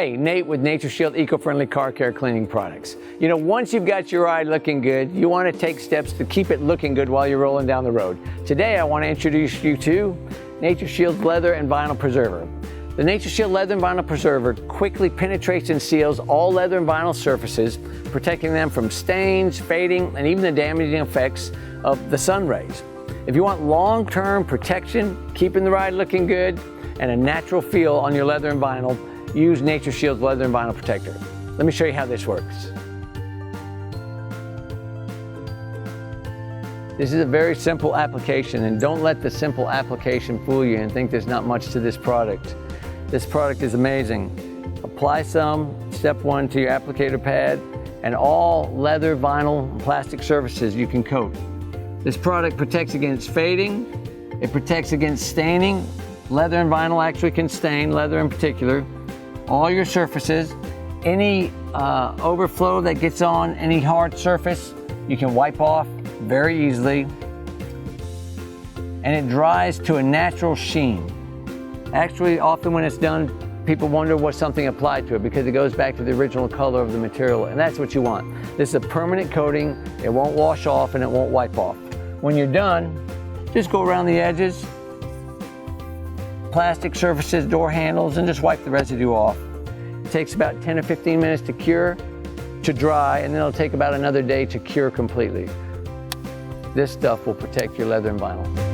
Hey, Nate with NatureShield Eco-Friendly Car Care Cleaning Products. You know, once you've got your ride looking good, you want to take steps to keep it looking good while you're rolling down the road. Today, I want to introduce you to NatureShield Leather and Vinyl Preserver. The NatureShield Leather and Vinyl Preserver quickly penetrates and seals all leather and vinyl surfaces, protecting them from stains, fading, and even the damaging effects of the sun rays. If you want long-term protection, keeping the ride looking good, and a natural feel on your leather and vinyl, use NatureShield's Leather and Vinyl Protector. Let me show you how this works. This is a very simple application, and don't let the simple application fool you and think there's not much to this product. This product is amazing. Apply some, step one, to your applicator pad, and all leather, vinyl, and plastic surfaces you can coat. This product protects against fading, it protects against staining. Leather and vinyl actually can stain, leather in particular. All your surfaces, any overflow that gets on any hard surface, you can wipe off very easily. And it dries to a natural sheen. Actually, often when it's done, people wonder what something applied to it because it goes back to the original color of the material, and that's what you want. This is a permanent coating. It won't wash off and it won't wipe off. When you're done, just go around the edges, plastic surfaces, door handles, and just wipe the residue off. It takes about 10 or 15 minutes to cure, to dry, and then it'll take about another day to cure completely. This stuff will protect your leather and vinyl.